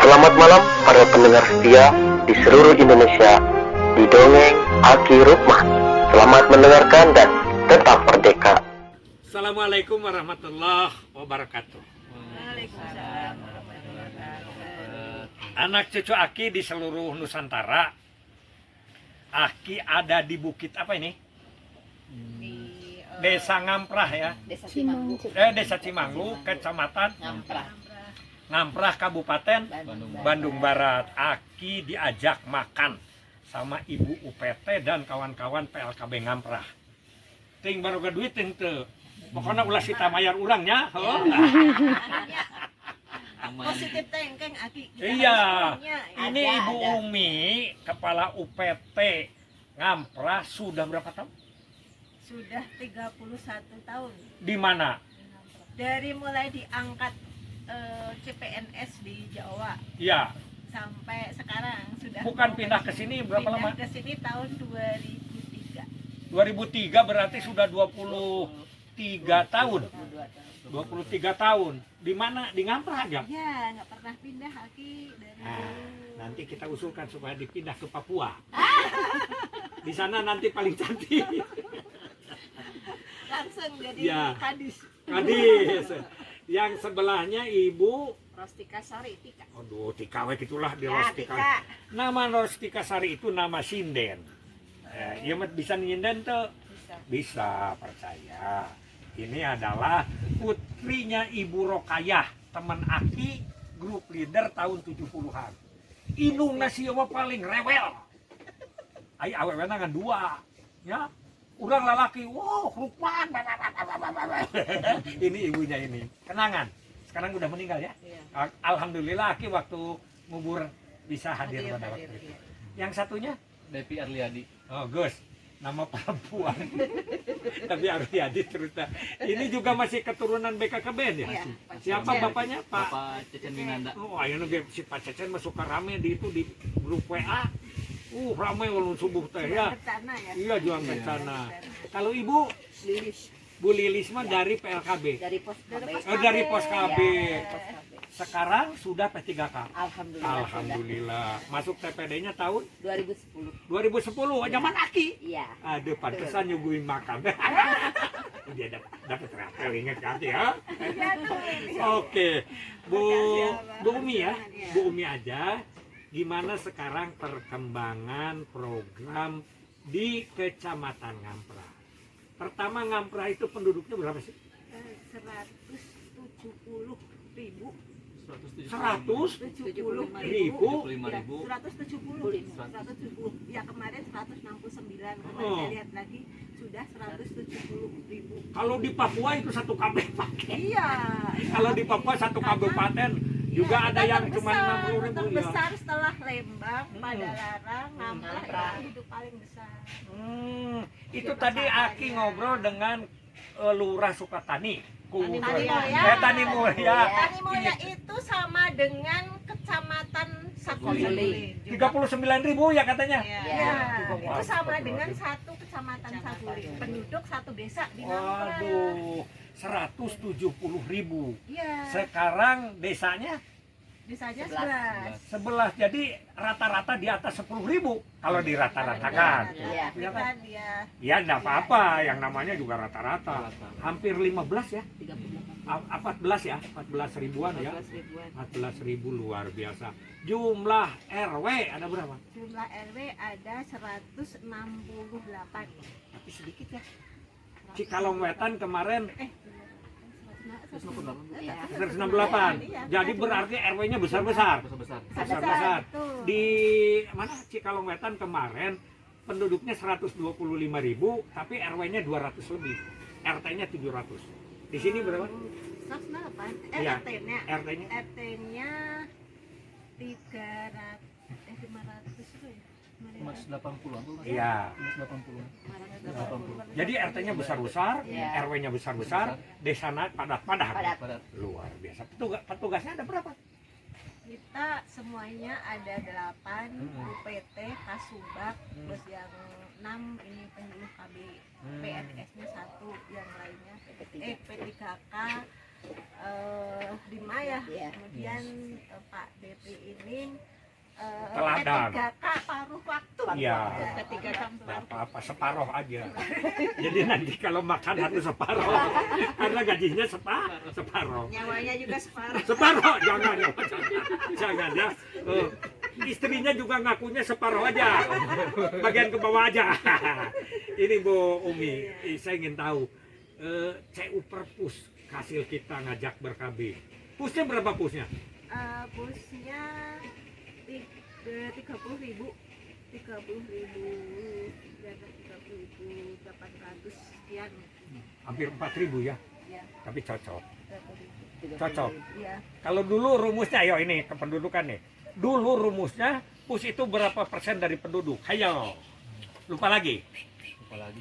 Selamat malam para pendengar setia di seluruh Indonesia di Dongeng Aki Rukman. Selamat mendengarkan dan tetap merdeka. Assalamualaikum warahmatullahi wabarakatuh. Waalaikumsalam warahmatullahi wabarakatuh. Anak cucu Aki di seluruh Nusantara. Aki ada di bukit apa ini? Di Desa Ngamprah ya. Desa Cimanggu. Desa Cimanggu, Kecamatan Ngamprah. Ngamprah, Kabupaten Bandung. Bandung Barat. Aki diajak makan sama Ibu UPT dan kawan-kawan PLKB Ngamprah. Ting baru ke duit ting teu. Pokoknya ulah sita mayar urangnya. Positif tengkeng Aki. Iya, ini Ada, Ibu ada. Umi, Kepala UPT Ngamprah sudah berapa tahun? Sudah 31 tahun. Di mana? Dari mulai diangkat CPNS di Jawa Ya, sampai sekarang sudah bukan pindah ke sini berapa lama? Pindah ke sini tahun 2003. 2003 berarti sudah 23 tahun. 23 tahun. Di mana? Di Ngamprah aja. Ya, nggak pernah pindah Aki dari Nah, dulu. nanti kita usulkan supaya dipindah ke Papua. Di sana nanti paling cantik. Langsung jadi Ya. kadis. Kadis. Yang sebelahnya Ibu, Rostika Sari Tika. aduh, Tika we gitulah di Ya, Rostika. Tika. Nama Rostika Sari itu nama sinden. Iya bisa nyinden tuh. Bisa. Bisa, percaya. Ini adalah putrinya Ibu Rokayah, teman Aki, grup leader tahun 70-an. Indungna siapa paling rewel. Ai awewe nangan dua. Ya. Urang lalaki, wow, Rukman. Ini ibunya ini. Kenangan. Sekarang udah meninggal ya. Iya. Alhamdulillah Aki waktu ngubur bisa hadir Hadir, pada hadir, waktu itu. iya. Yang satunya? Devi Arliadi. Oh, Gus, nama perempuan. Tapi Arliadi cerita. Ini juga masih keturunan BKKBN ya? Iya, Pak Siapa Cecen. bapaknya? Pak. Bapak Cecen Winanda. Oh, ayo si Pak Cecen mah suka rame di itu di grup WA. Rame walun subuh teh ya. Bencana ya. Iya, juang bencana. Kalau Ibu, Lilis Bu Lilis mah dari PLKB. Dari pos KB. Oh, dari Pos KB. Ya, pos KB. Sekarang sudah P3K. Alhamdulillah. Alhamdulillah. Masuk TPD-nya tahun Sudah. 2010. 2010, zaman Aki. Iya. Aduh, pantesan nyuguhin makan. Dia dapat rapel, ingat kan ya? Oke, Bu Umi ya, Bu Umi aja. Gimana sekarang perkembangan program di Kecamatan Ngamprah? Pertama, Ngamprah itu penduduknya berapa sih? 170.000. 170.000. 170. Ya kemarin 169. Kemarin Oh. saya lihat lagi sudah 170.000. Kalau di Papua itu satu kabupaten. Iya. Kalau di Papua satu kabupaten juga ada yang cuma 60.000 ya. Terbesar setelah Lembang, Padalarang, Ngamprah itu paling besar. Itu tadi Aki ngobrol dengan Lurah Sukatani. Tani Mulya. Tani Mulya. Tani Mulya itu sama dengan Kecamatan Saguling. 39.000 ya katanya. Iya, Wah, itu sama astagfirullahaladzim. dengan satu Kecamatan Saguling. Penduduk satu desa di Ngamprah. Waduh, 170.000. Iya, Sekarang desanya desanya 11. 11. 11. Jadi rata-rata di atas 10.000 kalau dirata-ratakan. Iya. Tapi kan dia Ya enggak apa-apa, yang namanya juga rata-rata. Hampir 15 ya. 38 14 ya, 14 ribuan ya. ribuan. 14.000 luar biasa. Jumlah RW ada berapa? jumlah RW ada 168. Tapi sedikit ya. Cikalong Wetan kemarin Iya. 168. Jadi berarti RW-nya besar-besar. Besar-besar. Besar-besar. Betul. Di mana Cikalong Wetan kemarin penduduknya 125.000 tapi RW-nya 200 lebih. RT-nya 700. Di sini berapa? 108. Iya. RT-nya. RT-nya RT-nya 300 500 itu ya. 180-an. Iya. 180-an. 580. Jadi RT-nya besar-besar, Iya. RW-nya besar-besar, desanya padat-padat. Padat. Padat. Luar biasa. Petugasnya ada berapa? Kita semuanya ada 8 UPT, Kasubag, terus yang 6 ini penyuluh KB, PNS-nya 1, yang lainnya P3K, Lima ya. Iya. Kemudian Pak DP ini Teladan. P3K paruh waktu. Iya. Ketiga kampung. Nggak apa-apa, separuh aja. Jadi nanti kalau makan harus separuh. Karena gajinya separuh. Nyawanya juga separuh. Separuh, jangan ya. Istrinya juga ngakunya separuh aja, bagian ke bawah aja. Ini Bu Umi, saya ingin tahu CU Perpus hasil kita ngajak berkabin. Pusnya berapa pusnya? Busnya 30.000, 30.000 dan 30.800 sekian. Hampir 4.000 ya, Ya, tapi cocok. 30.000. Cocok. Ya. Kalau dulu rumusnya, ayo ini kependudukan nih. Dulu rumusnya pus itu berapa persen dari penduduk? Hayo. Lupa lagi. Apalagi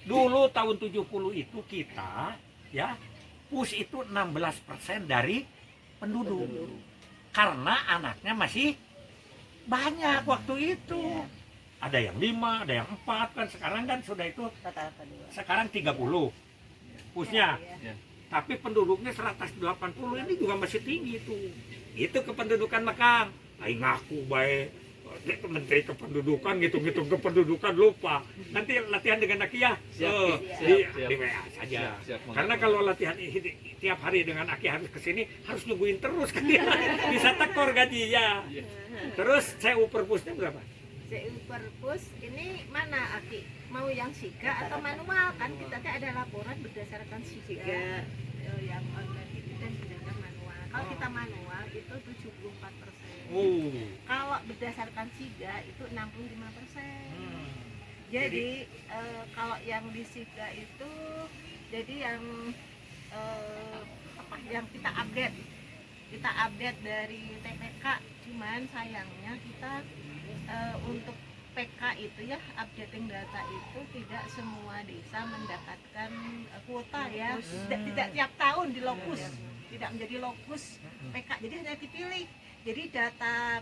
Dulu tahun 70 itu kita ya pus itu 16% dari penduduk. Karena anaknya masih banyak waktu itu. Ada yang 5, ada yang 4 kan sekarang kan sudah itu Rata-rata dua. sekarang 30 pusnya. Iya. Tapi penduduknya 180 ini juga masih tinggi tuh. Itu kependudukan Mekang. Aing ngaku baik Menteri Kependudukan ngitung-ngitung kependudukan lupa. Nanti latihan dengan Aki ya. Siap, Di WA saja. Siap, Karena kalau latihan tiap hari dengan Aki harus kesini harus nungguin terus kan dia. Bisa tekor gajinya. Terus CU Perpusnya berapa? CU Perpus ini mana Aki? Mau yang siga atau manual? Kan kita ada laporan berdasarkan siga. Yang online itu dan berdasarkan manual. Kalau kita manual itu 74%. Oh. Kalau berdasarkan siga itu 65%. Jadi kalau yang di siga itu jadi yang yang kita update dari TPK, cuman sayangnya kita untuk PK itu ya, updating data itu tidak semua desa mendapatkan kuota ya. Tidak tiap tahun di lokus, tidak menjadi lokus PK, jadi hanya dipilih. Jadi data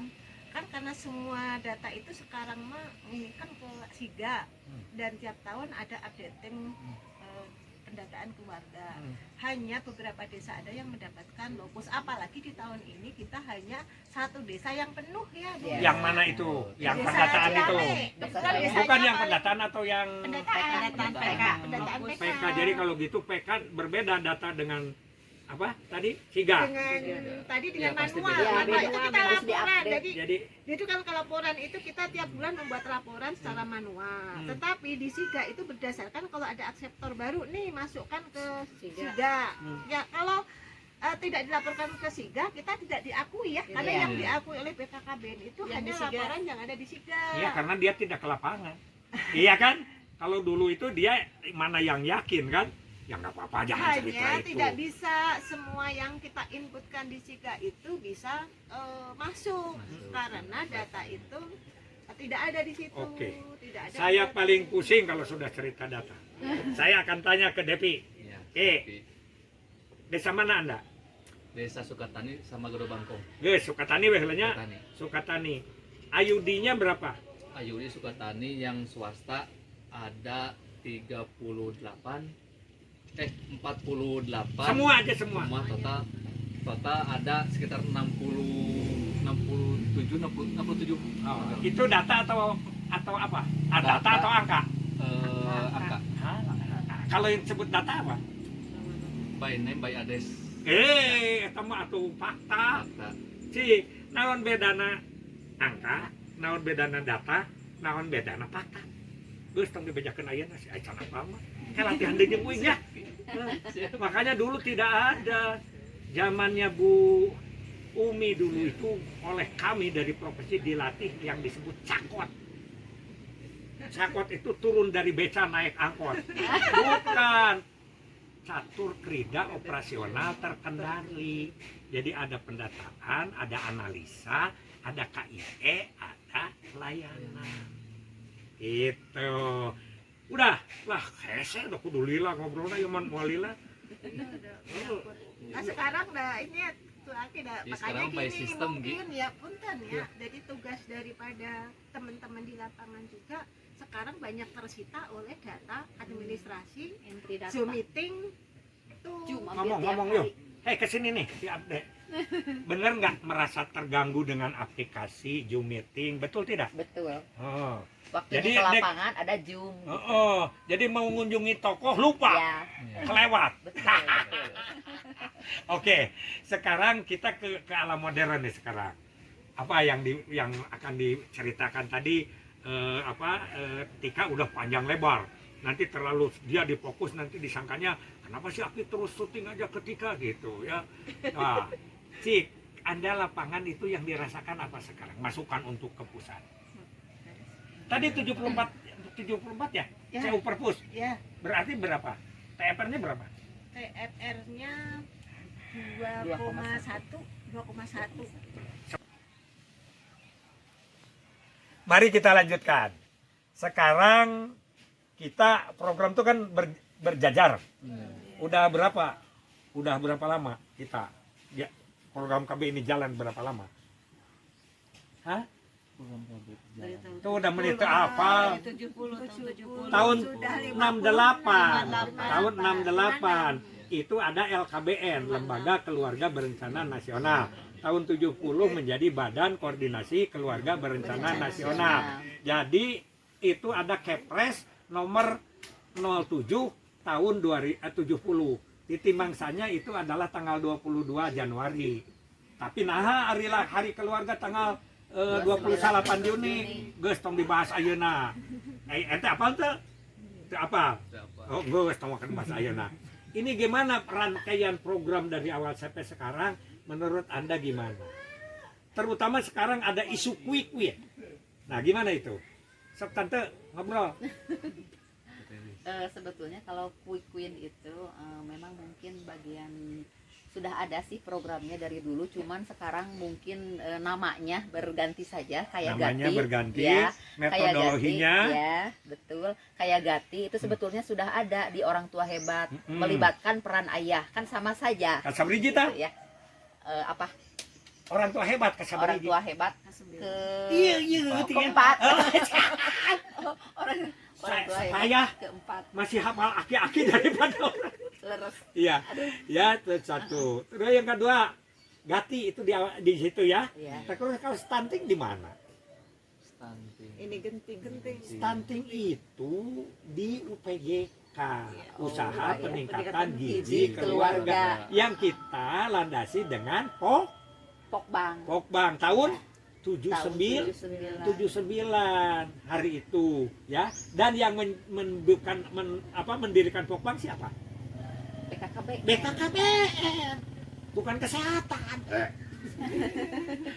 kan karena semua data itu sekarang mah ini kan ke Siga dan tiap tahun ada updating pendataan keluarga. Hanya beberapa desa ada yang mendapatkan lokus, apalagi di tahun ini kita hanya satu desa yang penuh ya. Bu. Yang mana itu? Yang Desa pendataan itu? Ciame. Kebetulan desanya Bukan yang paling- pendataan atau yang pendataan PK. Pendataan PK. PK. Jadi kalau gitu PK berbeda data dengan apa tadi? Siga. Dengan tadi dengan Ya, pasti manual. beda. Manual itu Beda, kita harus laporan. di-update. Jadi Jadi itu kalau laporan itu kita tiap bulan membuat laporan secara manual. Tetapi di Siga itu berdasarkan kalau ada akseptor baru nih masukkan ke Siga. Ya kalau tidak dilaporkan ke Siga kita tidak diakui ya. Karena Iya. yang diakui oleh BKKBN itu Yang hanya di Siga. laporan yang ada di Siga. ya karena dia tidak ke lapangan. Iya kan? Kalau dulu itu dia mana yang yakin kan? Ya nggak apa-apa jangan cerita Hanya itu. tidak bisa semua yang kita inputkan di Siga itu bisa masuk karena data itu tidak ada di situ. Oke. Tidak ada. Saya paling pusing kalau sudah cerita data. Saya akan tanya ke Depi. Iya. Tapi desa mana Anda? Desa Sukatani sama Gerobangkong. Sukatani wehlenya. Sukatani. Sukatani. Ayudinya berapa? Ayudi Sukatani yang swasta ada 48. Semua aja semua. Semua total ada sekitar 67. Oh, itu data atau apa? Data Data. atau angka? Angka. Hah? Kalau yang sebut data apa? By name by address. Eta mah atuh fakta. Angka. Si naon bedana angka, naon bedana data, naon bedana fakta. Geus tong dibejakeun ayeuna si acan apa mah. Kan latihan deui jeung uing ya. Makanya dulu tidak ada. Zamannya Bu Umi dulu itu oleh kami dari profesi dilatih yang disebut cakot. Cakot itu turun dari beca naik angkot. Bukan. Catur krida operasional terkendali. Jadi ada pendataan, ada analisa, ada KIE, ada layanan. Itu. Udah, lah hese udah kudu lila ngobrolnya yaman mau lila. Nah sekarang dah ini ya, tuh Aki dah Jadi makanya sekarang by gini system, mungkin ya punten ya. Jadi tugas daripada teman-teman di lapangan juga sekarang banyak tersita oleh data administrasi, Entry data. Zoom meeting, Ngomong yuk. Hei, kesini nih si Abde. Bener nggak merasa terganggu dengan aplikasi Zoom meeting? Betul tidak? Betul. Oh. Waktunya Jadi, ke lapangan ada Zoom. Jadi mau mengunjungi tokoh lupa, Ya, kelewat. betul, betul. Oke, sekarang kita ke alam modern nih sekarang. Apa yang akan diceritakan tadi? Tika udah panjang lebar. Nanti terlalu dia difokus, nanti disangkanya kenapa sih Aki terus syuting aja ketika gitu ya. Nah, Cik, Anda lapangan itu yang dirasakan apa sekarang? Masukan untuk ke pusat. Tadi 74 ya? Ya. CU Perpus. Ya, Berarti berapa? TFR-nya berapa? TFR-nya 2,1. Mari kita lanjutkan. Sekarang kita program itu kan berjajar. Udah berapa lama kita ya, program KB ini jalan berapa lama? Hah? Itu udah menit ke apa? 70 Tahun Sudah 68. Tahun 68 itu ada LKBN, Lembaga Keluarga Berencana Nasional. Tahun 70 menjadi Badan Koordinasi Keluarga Berencana Nasional. Jadi itu ada Kepres nomor 07 tahun 70. Titimangsanya itu adalah tanggal 22 Januari. Tapi nah hari keluarga tanggal 28 Juni. Geus tong dibahas ayeuna. Ente apa teh? Teu apa? Oh, geus tong makan bahas ayeuna. Ini gimana rangkaian program dari awal sampai sekarang menurut Anda gimana? Terutama sekarang ada isu quick win. Nah, gimana itu? Sok tante ngobrol. Sebetulnya kalau quick win itu memang mungkin bagian sudah ada sih programnya dari dulu, cuman sekarang mungkin namanya berganti saja kayak Namanya Gati, berganti, ya, metodologinya. kayak Gati, ya betul, kayak Gati itu sebetulnya sudah ada di Orang Tua Hebat, Mm-mm. melibatkan peran ayah, kan sama saja. Kasabriji tah? Ya, apa Orang tua hebat Orang Kasabriji. Tua Hebat ke Iya, keempat. Oh, Orang Tua saya Hebat keempat, masih hafal aki-aki daripada orang. leres. Iya, ya itu satu. Terus yang kedua, Gati itu di situ ya. Ya. Terus kalau stunting di mana? Ini genting-genting. Stunting itu di UPGK, Usaha iya. Peningkatan Gizi Gizi Keluarga, Keluarga. yang kita landasi dengan Pokbang. Pokbang tahun Tahun 79 hari itu ya. Dan yang mendirikan Pokbang siapa? BKKB. BKKBN, bukan kesehatan.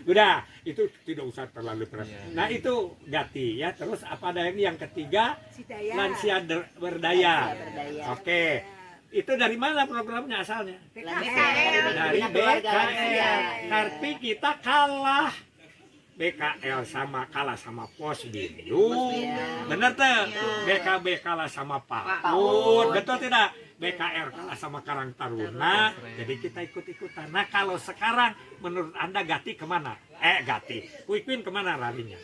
Udah, itu tidak usah terlalu keras. Nah itu Gati ya. Terus apa ada yang ketiga? Sidaya. Lansia berdaya. Berdaya. Oke, itu dari mana programnya asalnya? BKL. Dari Keluarga BKL. lansia. Tapi kita kalah. BKL kalah sama Posbindu. Iya. Bener tuh? BKB kalah sama PAUD. Betul tidak? BKR kalah sama Karang Taruna. Jadi kita ikut-ikutan. Nah kalau sekarang menurut Anda Gati kemana? Gati. Quick win kemana larinya?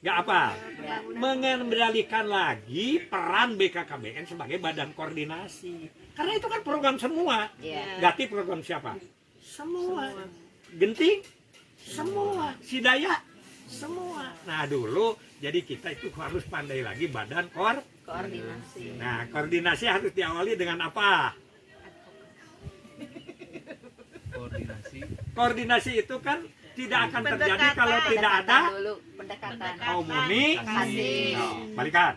Gak apa? Mengendalikan lagi peran BKKBN sebagai badan koordinasi. Karena itu kan program semua. Iya. Gati program siapa? Semua. Genting? Semua. Sidaya? Semua. Nah dulu jadi kita itu harus pandai lagi badan Koordinasi. Nah koordinasi harus diawali dengan apa? Koordinasi itu kan tidak akan terjadi kalau tidak ada Dulu pendekatan. komunikasi. Balikan.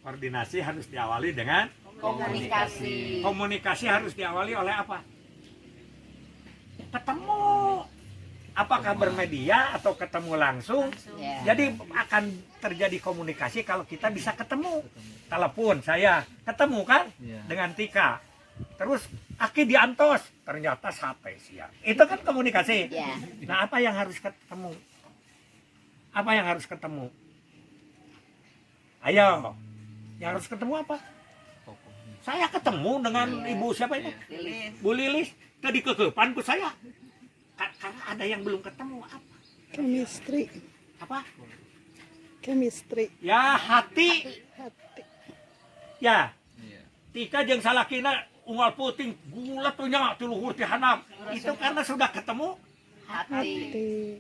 Koordinasi harus diawali dengan Komunikasi. komunikasi harus diawali oleh apa? Ketemu. Apakah bermedia atau ketemu langsung? Ya. Jadi akan terjadi komunikasi kalau kita bisa ketemu. Telepon saya ketemu kan dengan Tika. Terus Aki diantos, ternyata sate siang. Itu kan komunikasi. Ya. Nah, apa yang harus ketemu? Apa yang harus ketemu? Ayo. Yang harus ketemu apa? Saya ketemu dengan ibu siapa ini? Lilis. Bu Lilis. Tadi kekepanku saya. Karena ada yang belum ketemu apa? Chemistry, Apa? chemistry, Ya hati. hati. Ya. Tika jeung salakina unggal puting gula tuh nya ti luhur ti handap. Itu karena sudah ketemu hati.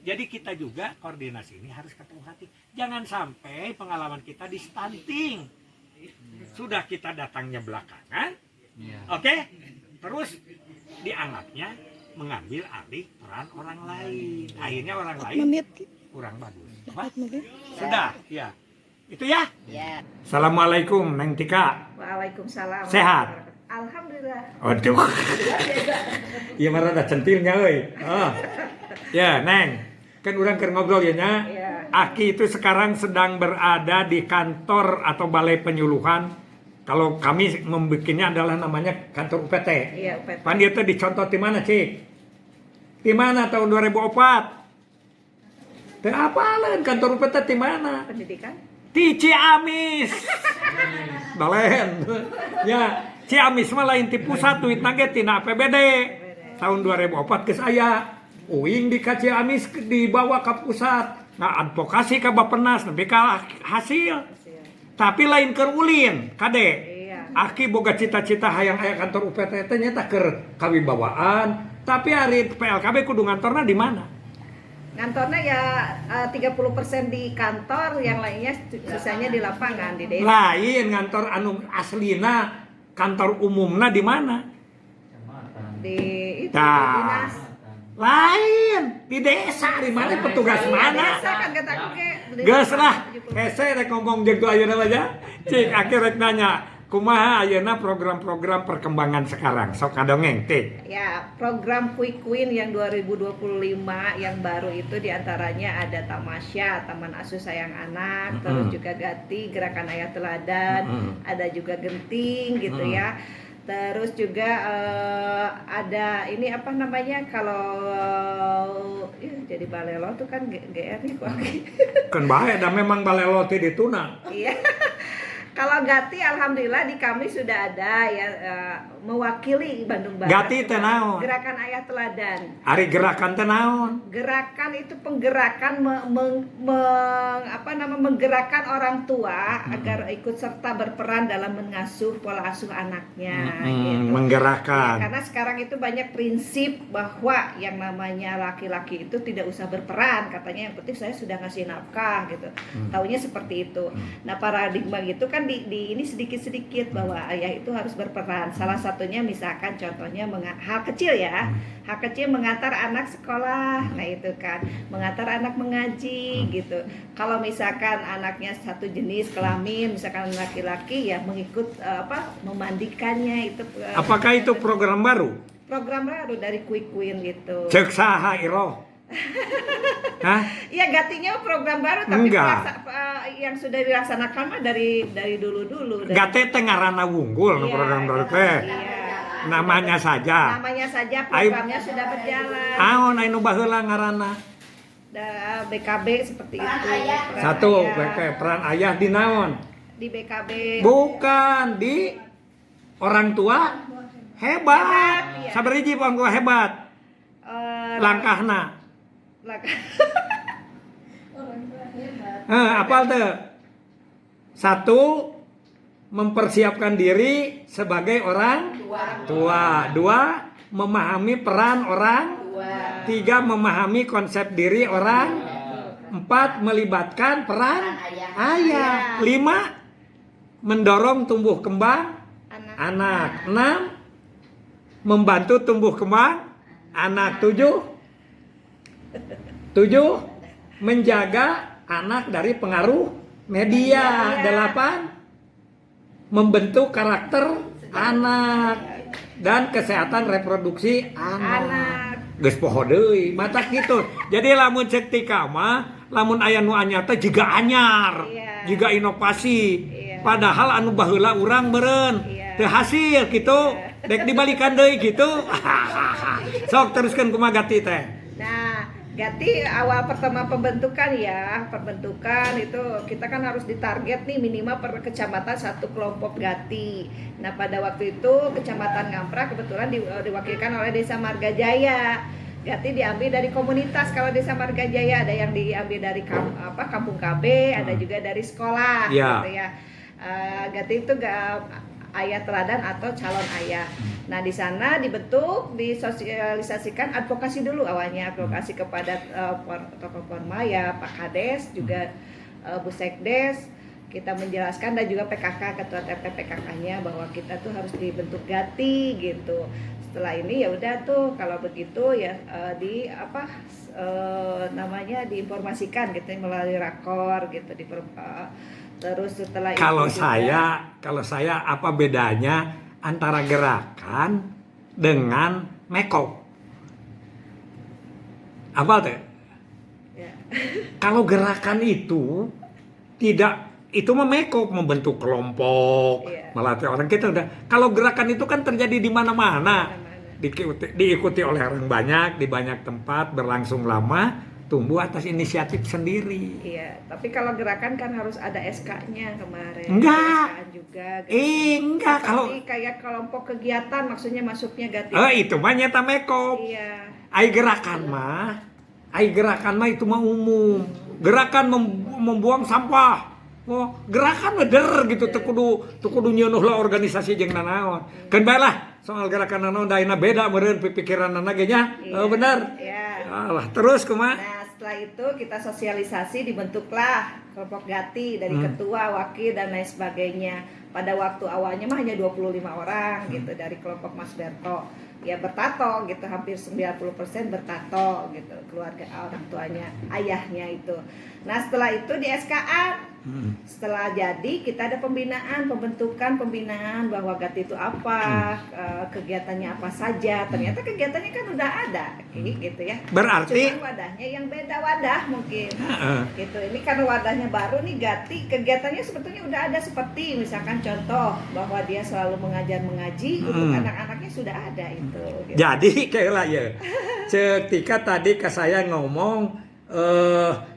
Jadi kita juga koordinasi ini harus ketemu hati. Jangan sampai pengalaman kita di stunting. Sudah kita datangnya belakangan. Iya. Oke? Terus dianggapnya mengambil alih peran orang lain. Akhirnya orang lain kurang bagus. Wah, sudah, ya. Itu ya. Ya. Assalamualaikum Neng Tika. Waalaikumsalam. Sehat? Alhamdulillah. Aduh. Iya mah rada centilnya euy. Oh. Ya, Neng. Kan urang keur ngobrol ya nya. Iya. Aki itu sekarang sedang berada di kantor atau balai penyuluhan. Kalau kami membikinnya adalah namanya kantor UPT. Iya, UPT. Pan dia tuh dicontoh di mana, Cik? Di mana tahun 2004? Teu apalan kantor UPT di mana? Pendidikan. Di Ciamis. Balen. Ya, Ciamis mah lain ti pusat duitna ge tina APBD. Tahun 2004 geus aya. Uing di ka Ciamis dibawa ka pusat. Nah, advokasi ka Bappenas nepi ka hasil. Tapi lain keur ulin, kade. Iya. Aki boga cita-cita hayang aya kantor UPT teh nyata keur kawibawaan. Tapi hari PLKB kudu ngantorna di mana? Ngantornya ya 30% di kantor, yang lainnya sisanya di lapangan, di desa. Lain ngantor anu aslina, kantor umumna di mana? Di itu Nah. di dinas. Lain di desa, di mana petugas mana? Desa kan kataku ke. Geus lah, hese rek ngomong jeung ku ayeuna mah ya. Cik aki rek nanya, kumaha ayeuna program-program perkembangan sekarang? Sok kadongeng, Tik. Ya, program Quick Win yang 2025 yang baru itu diantaranya ada Tamasya, Taman Asuh Sayang Anak, terus juga Gati, Gerakan Ayah Teladan, ada juga Genting gitu ya. Terus juga ada ini apa namanya kalau jadi balelo tuh kan GR nih kok. Kan bae da memang balelo teh dituna. Iya. Kalau Gati alhamdulillah di kami sudah ada ya mewakili Bandung Barat. Gati teh naon? Gerakan Ayah Teladan. Ari gerakan teh naon? Gerakan itu penggerakan menggerakkan orang tua agar ikut serta berperan dalam mengasuh pola asuh anaknya gitu. Menggerakkan. Ya, karena sekarang itu banyak prinsip bahwa yang namanya laki-laki itu tidak usah berperan, katanya yang penting saya sudah ngasih nafkah gitu. Taunya seperti itu. Nah, paradigma gitu kan di ini sedikit-sedikit bahwa ayah itu harus berperan. Salah satunya misalkan contohnya hal kecil ya. Hal kecil mengantar anak sekolah. Nah, itu kan mengantar anak mengaji gitu. Kalau misalkan anaknya satu jenis kelamin, misalkan laki-laki ya mengikut memandikannya itu. Apakah itu program baru? Program baru dari Quick Win gitu. Cek saha iroh? Hah? Iya, Gatinya program baru tapi Enggak. yang sudah dilaksanakan mah dari dulu-dulu. Gate teh ngaranna wunggul nu Iya, program baru teh. Iya. Namanya saja. Namanya saja programnya sudah berjalan. Aon anu baheula ngaranna? BKB seperti itu. Peran Satu, ayah. peran ayah di naon? Di BKB. Bukan di orang tua hebat. Hebat, iya. Sabariji orang tua hebat. Langkahna. Apal teh? Satu, mempersiapkan diri sebagai orang tua. Dua, memahami peran orang. Tiga, memahami konsep diri orang. Empat, melibatkan peran ayah. Lima, mendorong tumbuh kembang anak. Enam, membantu tumbuh kembang anak. Tujuh, menjaga anak dari pengaruh media. 8, membentuk karakter anak dan kesehatan reproduksi anak. Geus poho deui, matak gitu. Jadi lamun cek ti ka mah, lamun aya nu anyar teh jiga anyar, jiga inovasi. Padahal anu baheula urang meureun, teu hasil gitu. Dek dibalikan deui gitu. Sok teruskeun kumaha Gati teh. Nah, Gati awal pertama pembentukan itu kita kan harus ditarget nih minimal per kecamatan satu kelompok Gati. Nah, pada waktu itu kecamatan Ngampra kebetulan diwakilkan oleh Desa Margajaya. Gati diambil dari komunitas. Kalau Desa Margajaya ada yang diambil dari Kampung KB, ada juga dari sekolah gitu ya. Gati itu ayah teladan atau calon ayah. Nah di sana dibentuk, disosialisasikan advokasi dulu awalnya, advokasi kepada tokoh Pormaya, Pak Kades, juga Bu Sekdes. Kita menjelaskan dan juga PKK, ketua TP PKK-nya bahwa kita tuh harus dibentuk Gati gitu. Setelah ini ya udah tuh kalau begitu ya diinformasikan gitu melalui rakor gitu terus setelah Kalau itu juga, saya apa bedanya antara gerakan dengan mekop? Apa teh? ya. Kalau gerakan itu tidak, itu memekop, membentuk kelompok, Iya. melatih orang, kita udah. Kalau gerakan itu kan terjadi di mana-mana, diikuti oleh orang banyak, di banyak tempat, berlangsung lama, tumbuh atas inisiatif sendiri. Iya, tapi kalau gerakan kan harus ada SK-nya kemarin. Enggak. SK juga. Enggak, kalau Seperti kayak kelompok kegiatan maksudnya masuknya Gati. itu mah nyata mekop. Iya. Ai gerakan mah itu mah umum. Gerakan membuang sampah. Oh, gerakan beder gitu teu kudu nyeunuh lah organisasi jeung nanaon. Keun bae lah soal gerakan nanaon daina beda meureun pikiranna ge nya. Iya. Bener. Iya. Alah, terus kumaha? Nah, setelah itu kita sosialisasi, dibentuklah kelompok Gati dari ketua, wakil dan lain sebagainya. Pada waktu awalnya mah hanya 25 orang gitu dari kelompok Mas Berto. Ya bertato gitu, hampir 90% bertato gitu, keluarga orang tuanya, ayahnya itu. Nah setelah itu di SKA, setelah jadi kita ada pembentukan pembinaan bahwa Gati itu apa, kegiatannya apa saja. Ternyata kegiatannya kan udah ada, gitu ya. Berarti Cuma wadahnya yang beda wadah mungkin. Gitu. Ini kan wadahnya baru nih Gati, kegiatannya sebetulnya udah ada seperti misalkan contoh bahwa dia selalu mengaji untuk anak-anaknya sudah ada itu. Gitu. Jadi kayak ya, ketika tadi ke saya ngomong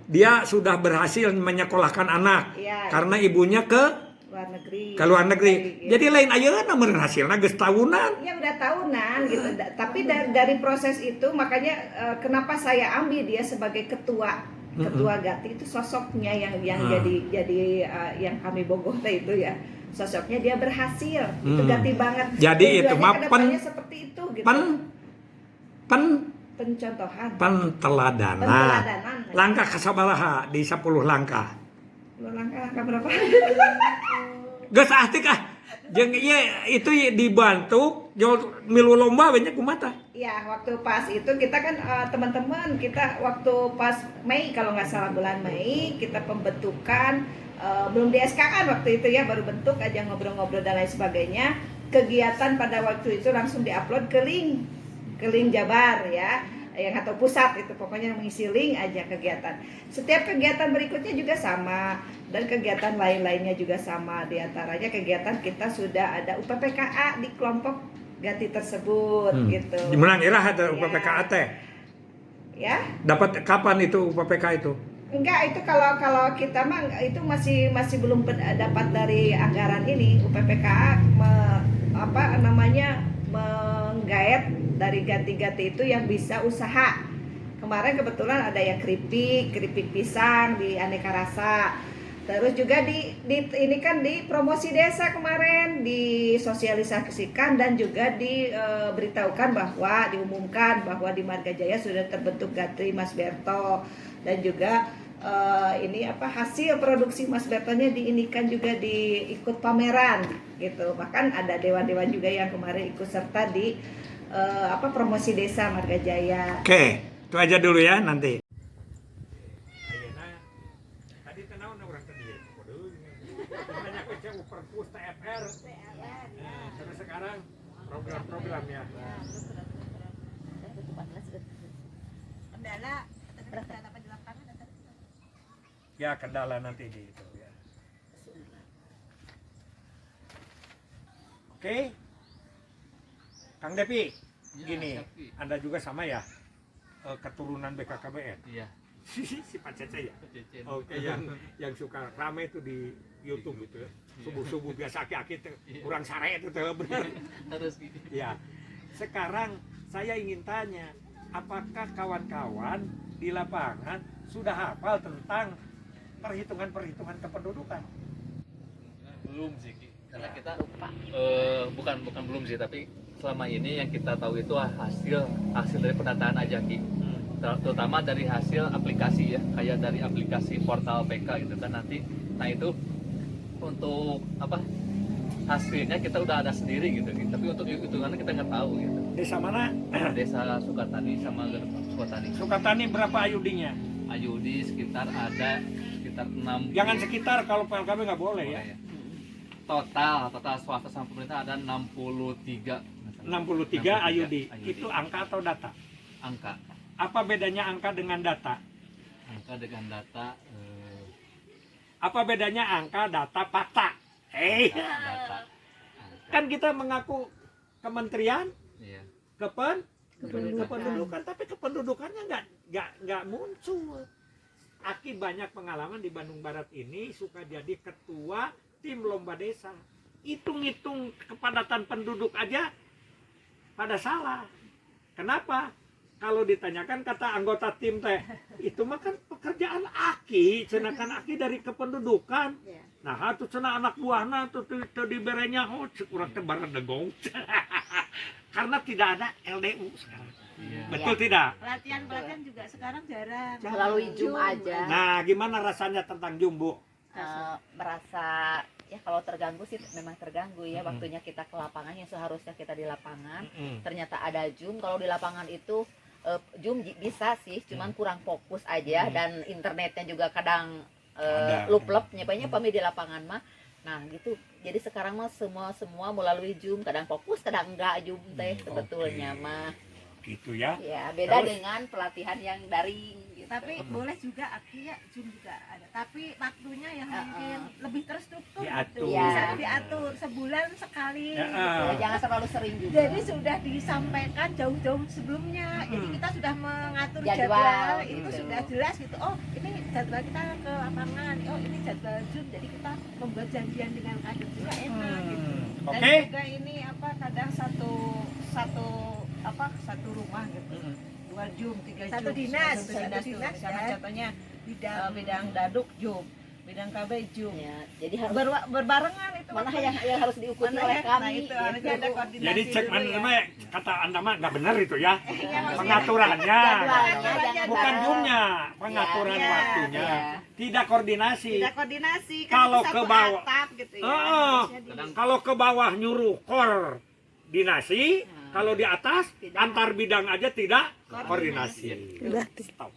dia sudah berhasil menyekolahkan anak Ya, karena ibunya ke luar negeri. Ya. Jadi lain ayeuna meureun hasilna geus tahunan. Ya udah tahunan gitu. Tapi dari proses itu makanya kenapa saya ambil dia sebagai ketua Gati itu sosoknya yang jadi yang kami bogoh itu ya. Sosoknya dia berhasil, itu Gati banget. Jadi itu mah seperti itu gitu. Pencontohan. Penteladanan. Langkah kasabaraha di 10 langkah. 10 langkah berapa? Geus astik jeung ieu itu dibantu milu lomba banyak kumata. Iya, waktu pas itu kita kan teman-teman kita waktu pas Mei kalau nggak salah bulan Mei kita pembentukan belum di SK-an waktu itu ya, baru bentuk aja ngobrol-ngobrol dan lain sebagainya. Kegiatan pada waktu itu langsung diupload ke link Jabar ya, yang atau pusat itu pokoknya mengisi link aja kegiatan. Setiap kegiatan berikutnya juga sama dan kegiatan lain-lainnya juga sama. Di antaranya kegiatan kita sudah ada UPPKA di kelompok Gati tersebut gitu. Menang irah ada UPPKA teh. Ya. Dapat kapan itu UPPKA itu? Enggak, itu kalau kita mah itu masih belum dapat dari anggaran ini. UPPKA menggait dari Gati-Gati itu yang bisa usaha. Kemarin kebetulan ada yang keripik pisang di aneka rasa. Terus juga ini kan di promosi desa kemarin disosialisasikan dan juga diberitahukan bahwa diumumkan bahwa di Marga Jaya sudah terbentuk Gati Mas Berto, dan juga hasil produksi Mas Bertonya diinikan juga diikut pameran gitu. Bahkan ada dewan-dewan juga yang kemarin ikut serta di promosi desa Marga Jaya. Oke, itu aja dulu ya nanti. Terus sekarang program-programnya. Kendala apa di lapangan? Ya kendala nanti di itu ya. Oke. Kang Depi, gini, Siap, Ki. Anda juga sama ya? Keturunan BKKBN. Iya. Si Pak Cece ya? Cece. Oke, yang suka rame itu di YouTube gitu ya. Subuh-subuh biasa aki-aki kurang sare itu tuh benar. Harus gitu. Ya. Sekarang saya ingin tanya, apakah kawan-kawan di lapangan sudah hafal tentang perhitungan kependudukan? Belum sih, Ki. Karena kita lupa. bukan belum sih, tapi selama ini yang kita tahu itu hasil dari pendataan aja Ki. Terutama dari hasil aplikasi ya, kayak dari aplikasi portal PK gitu kan nanti. Nah itu untuk apa hasilnya kita udah ada sendiri gitu, tapi untuk hitungannya kita nggak tahu gitu. Desa mana? Desa Sukatani sama Sukatani. Sukatani berapa ayudinya? Ayudi sekitar 6. Jangan sekitar, kalau PLKB nggak boleh ya. Total swasta sama pemerintah ada 63. 63 ayudi. Itu angka atau data? Angka. Apa bedanya angka dengan data? Angka dengan data. Apa bedanya angka, data, fakta? Data. Kan kita mengaku kementerian Iya. kependudukan, tapi kependudukannya nggak muncul. Aki banyak pengalaman di Bandung Barat ini suka jadi ketua tim lomba desa. Hitung-hitung kepadatan penduduk aja pada salah. Kenapa? Kalau ditanyakan kata anggota tim teh, itu mah kan pekerjaan Aki, cenakan Aki dari kependudukan. Nah, itu cenah anak buahna tuh diberenya kurang tebaran degong. Karena tidak ada LDU sekarang. Iya. Betul tidak? Pelatihan juga sekarang jarang. Melalui Zoom aja. Nah, gimana rasanya tentang Jumbo? Merasa ya kalau terganggu sih memang terganggu ya. Waktunya kita ke lapangan yang seharusnya kita di lapangan. Ternyata ada Zoom. Kalau di lapangan itu Zoom bisa sih, cuman kurang fokus aja dan internetnya juga kadang lup-lup nyepanya pami di lapangan mah. Nah gitu, jadi sekarang mah semua melalui Zoom, kadang fokus kadang enggak Zoom teh sebetulnya mah Gitu ya. ya beda Terus? dengan pelatihan yang daring gitu. Tapi boleh juga Aki ya Zoom juga ada. Tapi waktunya yang mungkin lebih terstruktur Diatur. gitu. Ya. Bisa diatur sebulan sekali. Ya, gitu. Jangan terlalu sering juga. Jadi sudah disampaikan jauh-jauh sebelumnya. Jadi kita sudah mengatur Jadwal, jadwal, itu gitu. sudah jelas gitu. Oh, ini jadwal kita ke lapangan. Oh, ini jadwal Zoom. Jadi kita membuat janjian dengan kader juga enak gitu. Dan Oke. juga ini apa kadang satu rumah gitu. 2 Zoom, 3 Zoom. Satu dinas misalnya ya. contohnya Bidang bidang daduk Zoom, bidang KB Zoom. Ya, jadi harus Berbarengan itu mana waktunya. yang harus diikuti Mana oleh ya? kami Nah, itu gitu. harusnya ada koordinasi Jadi cek dulu mana ya. mah kata Anda mah nggak benar itu ya. maksudnya Pengaturannya. Jadwalnya jangan Bukan bareng. Zoom-nya, pengaturan Ya, waktunya. ya. Tidak koordinasi. Tidak koordinasi kan Kalau itu ke satu bawah. atap gitu ya. Oh, Harusnya di- kalau ke bawah nyuruh koordinasi, kalau di atas Tidak. antar bidang aja tidak koordinasi. Stop.